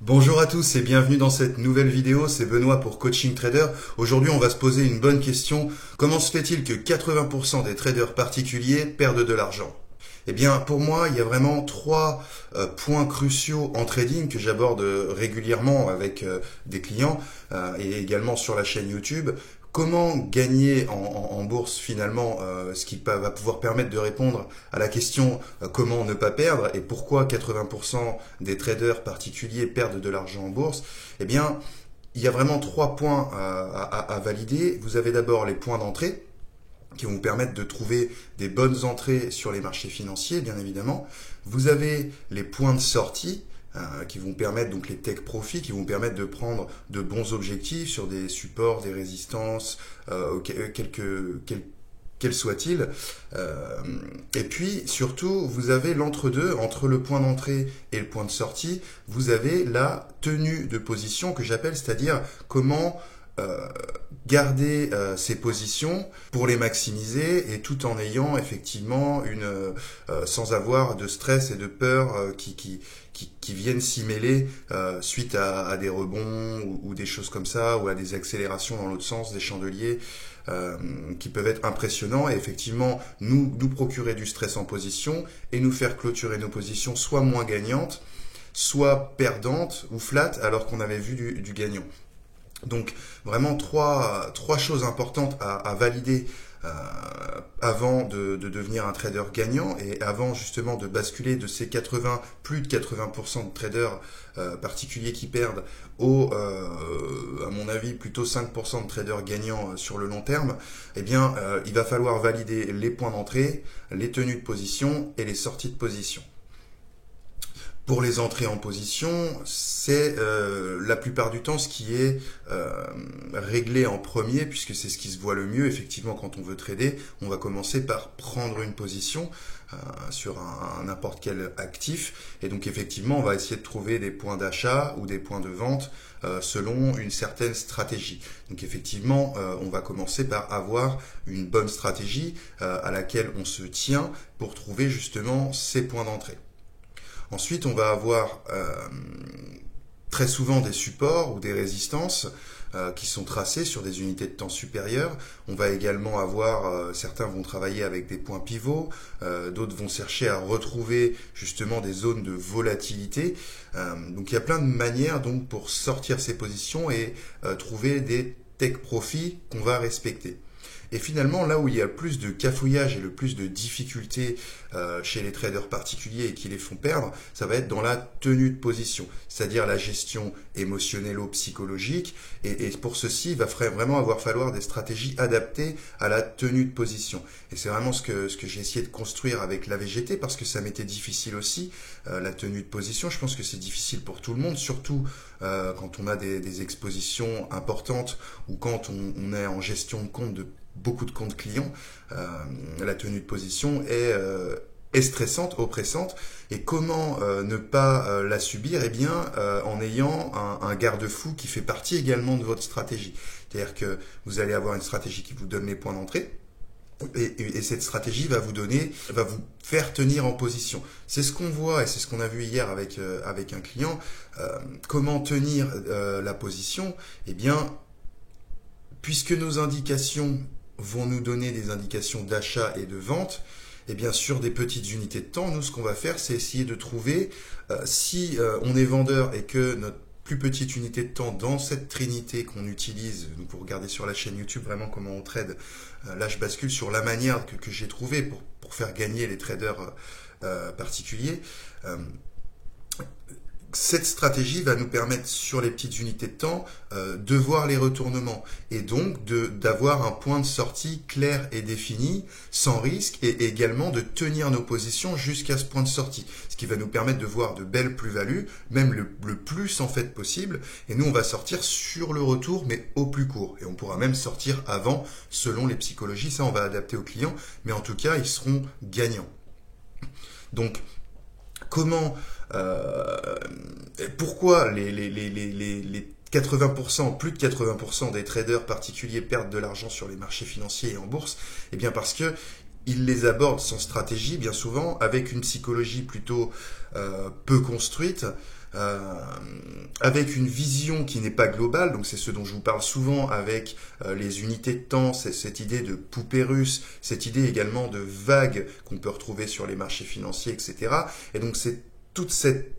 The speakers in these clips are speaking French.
Bonjour à tous et bienvenue dans cette nouvelle vidéo, c'est Benoît pour Coaching Trader. Aujourd'hui on va se poser une bonne question. Comment se fait-il que 80% des traders particuliers perdent de l'argent? Eh bien pour moi il y a vraiment trois points cruciaux en trading que j'aborde régulièrement avec des clients et également sur la chaîne YouTube. Comment gagner en bourse finalement, ce qui va pouvoir permettre de répondre à la question comment ne pas perdre et pourquoi 80% des traders particuliers perdent de l'argent en bourse. Eh bien, il y a vraiment trois points à valider. Vous avez d'abord les points d'entrée qui vont vous permettre de trouver des bonnes entrées sur les marchés financiers, bien évidemment. Vous avez les points de sortie qui vont permettre, donc les take profits, qui vont permettre de prendre de bons objectifs sur des supports, des résistances, quels soient-ils. Et puis, surtout, vous avez l'entre-deux, entre le point d'entrée et le point de sortie, vous avez la tenue de position que j'appelle, c'est-à-dire comment garder ces positions pour les maximiser et tout en ayant effectivement sans avoir de stress et de peur qui viennent s'y mêler suite à des rebonds ou des choses comme ça, ou à des accélérations dans l'autre sens, des chandeliers qui peuvent être impressionnants et effectivement nous procurer du stress en position et nous faire clôturer nos positions soit moins gagnantes, soit perdantes ou flat alors qu'on avait vu du gagnant. Donc vraiment trois choses importantes à valider avant de devenir un trader gagnant et avant justement de basculer de ces plus de 80% de traders particuliers qui perdent à mon avis plutôt 5% de traders gagnants sur le long terme. Eh bien il va falloir valider les points d'entrée, les tenues de position et les sorties de position. Pour les entrées en position, c'est la plupart du temps ce qui est réglé en premier, puisque c'est ce qui se voit le mieux. Effectivement, quand on veut trader, on va commencer par prendre une position sur n'importe quel actif. Et donc effectivement, on va essayer de trouver des points d'achat ou des points de vente selon une certaine stratégie. Donc effectivement, on va commencer par avoir une bonne stratégie à laquelle on se tient pour trouver justement ces points d'entrée. Ensuite, on va avoir très souvent des supports ou des résistances qui sont tracés sur des unités de temps supérieures. On va également avoir, certains vont travailler avec des points pivots, d'autres vont chercher à retrouver justement des zones de volatilité. Donc il y a plein de manières donc pour sortir ces positions et trouver des take profits qu'on va respecter. Et finalement, là où il y a le plus de cafouillage et le plus de difficultés chez les traders particuliers et qui les font perdre, ça va être dans la tenue de position, c'est-à-dire la gestion émotionnelle ou psychologique. Et pour ceci, il va vraiment falloir des stratégies adaptées à la tenue de position. Et c'est vraiment ce que j'ai essayé de construire avec la VGT, parce que ça m'était difficile aussi, la tenue de position. Je pense que c'est difficile pour tout le monde, surtout quand on a des expositions importantes ou quand on est en gestion de compte de beaucoup de comptes clients. La tenue de position est stressante, oppressante. Et comment ne pas la subir? Eh bien, en ayant un garde-fou qui fait partie également de votre stratégie. C'est-à-dire que vous allez avoir une stratégie qui vous donne les points d'entrée. Et cette stratégie va vous faire tenir en position. C'est ce qu'on voit et c'est ce qu'on a vu hier avec un client. Comment tenir la position? Eh bien, puisque nos indications vont nous donner des indications d'achat et de vente, et bien sûr des petites unités de temps, nous ce qu'on va faire c'est essayer de trouver si on est vendeur et que notre plus petite unité de temps dans cette trinité qu'on utilise, donc vous regardez sur la chaîne YouTube vraiment comment on trade, là je bascule sur la manière que j'ai trouvé pour faire gagner les traders particuliers. Cette stratégie va nous permettre sur les petites unités de temps de voir les retournements et donc d'avoir un point de sortie clair et défini, sans risque, et également de tenir nos positions jusqu'à ce point de sortie, ce qui va nous permettre de voir de belles plus-values, même le plus en fait possible, et nous on va sortir sur le retour mais au plus court, et on pourra même sortir avant selon les psychologies, ça on va adapter aux clients, mais en tout cas ils seront gagnants. Donc comment pourquoi les 80%, plus de 80% des traders particuliers perdent de l'argent sur les marchés financiers et en bourse? Eh bien parce que ils les abordent sans stratégie, bien souvent, avec une psychologie plutôt peu construite, avec une vision qui n'est pas globale, donc c'est ce dont je vous parle souvent avec les unités de temps, cette idée de poupée russe, cette idée également de vague qu'on peut retrouver sur les marchés financiers, etc. Et donc c'est toute cette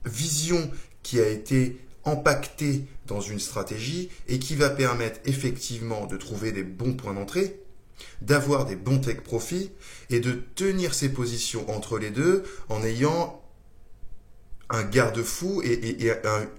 vision qui a été empaquetée dans une stratégie et qui va permettre effectivement de trouver des bons points d'entrée, d'avoir des bons take profits et de tenir ses positions entre les deux en ayant un garde-fou et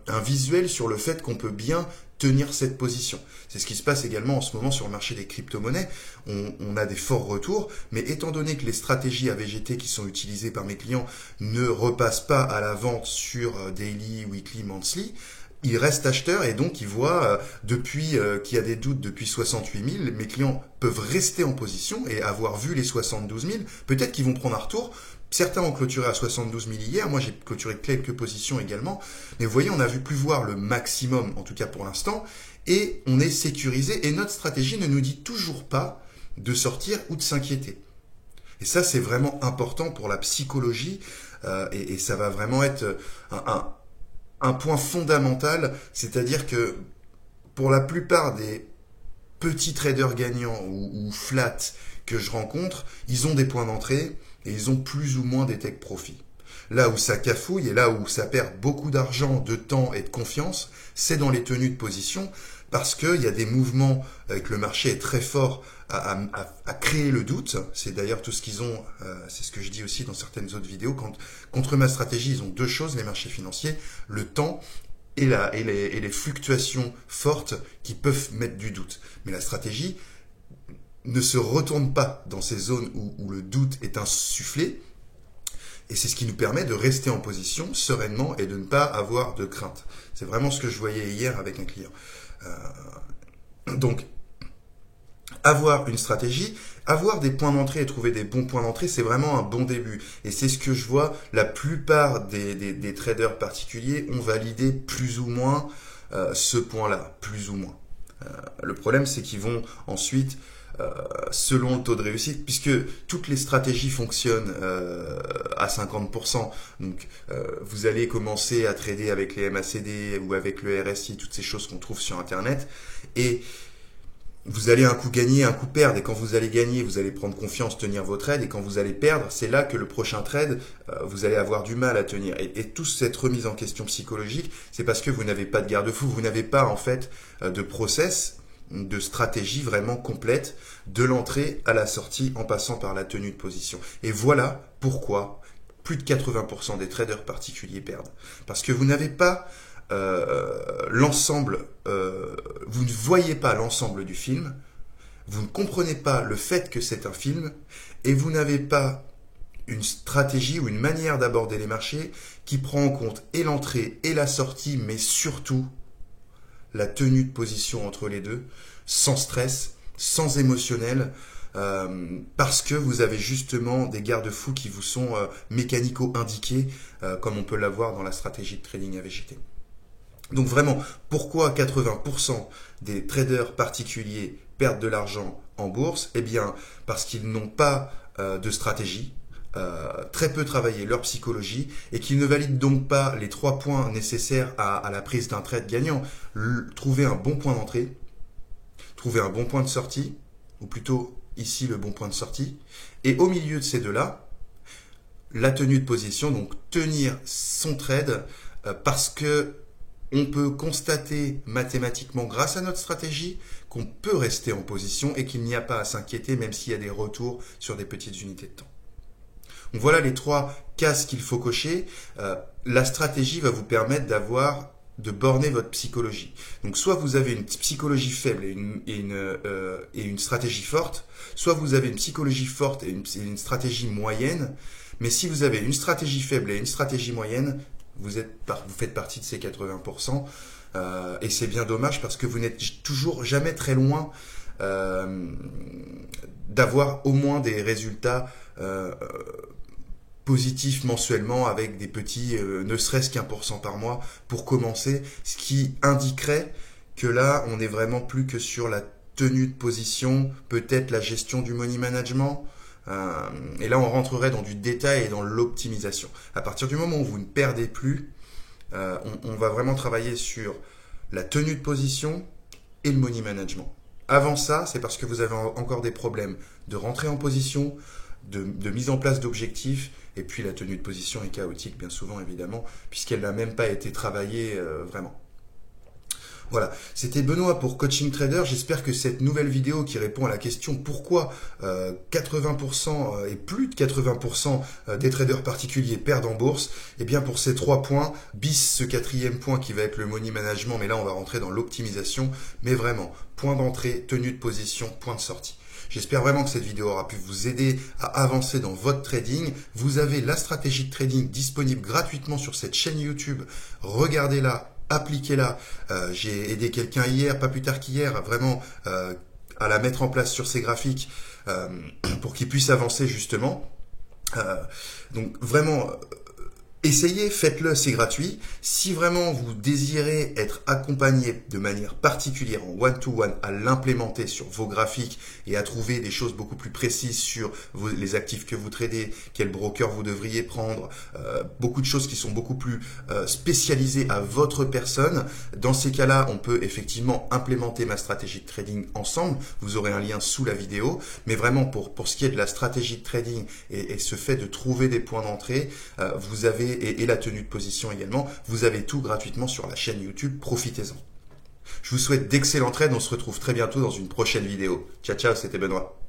un visuel sur le fait qu'on peut bien tenir cette position. C'est ce qui se passe également en ce moment sur le marché des crypto-monnaies. On a des forts retours, mais étant donné que les stratégies AVGT qui sont utilisées par mes clients ne repassent pas à la vente sur daily, weekly, monthly, ils restent acheteurs et donc ils voient depuis qu'il y a des doutes depuis 68 000, mes clients peuvent rester en position et avoir vu les 72 000. Peut-être qu'ils vont prendre un retour. Certains ont clôturé à 72 000 hier, moi j'ai clôturé quelques positions également, mais vous voyez, on a vu plus voir le maximum, en tout cas pour l'instant, et on est sécurisé, et notre stratégie ne nous dit toujours pas de sortir ou de s'inquiéter. Et ça, c'est vraiment important pour la psychologie, et ça va vraiment être un point fondamental, c'est-à-dire que pour la plupart des petits traders gagnants ou flat que je rencontre, ils ont des points d'entrée, et ils ont plus ou moins des take profits. Là où ça cafouille et là où ça perd beaucoup d'argent, de temps et de confiance, c'est dans les tenues de position parce qu'il y a des mouvements que le marché est très fort à créer le doute. C'est d'ailleurs tout ce qu'ils ont, c'est ce que je dis aussi dans certaines autres vidéos. Contre ma stratégie, ils ont deux choses, les marchés financiers, le temps et les fluctuations fortes qui peuvent mettre du doute. Mais la stratégie ne se retourne pas dans ces zones où le doute est insufflé. Et c'est ce qui nous permet de rester en position sereinement et de ne pas avoir de crainte. C'est vraiment ce que je voyais hier avec un client. Donc, avoir une stratégie, avoir des points d'entrée et trouver des bons points d'entrée, c'est vraiment un bon début. Et c'est ce que je vois, la plupart des traders particuliers ont validé plus ou moins ce point-là, plus ou moins. Le problème, c'est qu'ils vont ensuite selon le taux de réussite, puisque toutes les stratégies fonctionnent à 50%. Donc, vous allez commencer à trader avec les MACD ou avec le RSI, toutes ces choses qu'on trouve sur Internet, et vous allez un coup gagner, un coup perdre, et quand vous allez gagner, vous allez prendre confiance, tenir vos trades, et quand vous allez perdre, c'est là que le prochain trade, vous allez avoir du mal à tenir. Et toute cette remise en question psychologique, c'est parce que vous n'avez pas de garde-fou, vous n'avez pas en fait de process, de stratégie vraiment complète de l'entrée à la sortie en passant par la tenue de position. Et voilà pourquoi plus de 80% des traders particuliers perdent. Parce que vous n'avez pas l'ensemble, vous ne voyez pas l'ensemble du film, vous ne comprenez pas le fait que c'est un film, et vous n'avez pas une stratégie ou une manière d'aborder les marchés qui prend en compte et l'entrée et la sortie, mais surtout la tenue de position entre les deux, sans stress, sans émotionnel, parce que vous avez justement des garde-fous qui vous sont mécanico-indiqués, comme on peut l'avoir dans la stratégie de trading AVGT. Donc vraiment, pourquoi 80% des traders particuliers perdent de l'argent en bourse? Eh bien, parce qu'ils n'ont pas de stratégie, très peu travaillé leur psychologie et qu'ils ne valident donc pas les 3 points nécessaires à la prise d'un trade gagnant. Trouver un bon point d'entrée, trouver un bon point de sortie, ou plutôt ici le bon point de sortie, et au milieu de ces deux-là, la tenue de position, donc tenir son trade parce que on peut constater mathématiquement grâce à notre stratégie qu'on peut rester en position et qu'il n'y a pas à s'inquiéter même s'il y a des retours sur des petites unités de temps. Donc voilà les 3 cases qu'il faut cocher. La stratégie va vous permettre de borner votre psychologie. Donc soit vous avez une psychologie faible et une stratégie forte, soit vous avez une psychologie forte et une stratégie moyenne. Mais si vous avez une stratégie faible et une stratégie moyenne, vous faites partie de ces 80%. Et c'est bien dommage parce que vous n'êtes toujours jamais très loin d'avoir au moins des résultats positifs mensuellement avec des petits, ne serait-ce qu'1% par mois pour commencer, ce qui indiquerait que là, on n'est vraiment plus que sur la tenue de position, peut-être la gestion du money management, et là, on rentrerait dans du détail et dans l'optimisation. À partir du moment où vous ne perdez plus, On va vraiment travailler sur la tenue de position et le money management. Avant ça, c'est parce que vous avez encore des problèmes de rentrer en position, de mise en place d'objectifs, et puis la tenue de position est chaotique bien souvent évidemment, puisqu'elle n'a même pas été travaillée vraiment. Voilà, c'était Benoît pour Coaching Trader. J'espère que cette nouvelle vidéo qui répond à la question pourquoi 80% et plus de 80% des traders particuliers perdent en bourse, et bien pour ces 3 points, bis ce 4e point qui va être le money management, mais là on va rentrer dans l'optimisation, mais vraiment, point d'entrée, tenue de position, point de sortie. J'espère vraiment que cette vidéo aura pu vous aider à avancer dans votre trading. Vous avez la stratégie de trading disponible gratuitement sur cette chaîne YouTube. Regardez-la. Appliquez-la. J'ai aidé quelqu'un hier, pas plus tard qu'hier, vraiment à la mettre en place sur ses graphiques pour qu'il puisse avancer justement. Donc vraiment, essayez, faites-le, c'est gratuit. Si vraiment vous désirez être accompagné de manière particulière en one-to-one à l'implémenter sur vos graphiques et à trouver des choses beaucoup plus précises sur les actifs que vous tradez, quel broker vous devriez prendre, beaucoup de choses qui sont beaucoup plus spécialisées à votre personne, dans ces cas-là, on peut effectivement implémenter ma stratégie de trading ensemble. Vous aurez un lien sous la vidéo. Mais vraiment, pour ce qui est de la stratégie de trading et ce fait de trouver des points d'entrée, vous avez et la tenue de position également, vous avez tout gratuitement sur la chaîne YouTube, profitez-en. Je vous souhaite d'excellents trades, on se retrouve très bientôt dans une prochaine vidéo. Ciao ciao, c'était Benoît.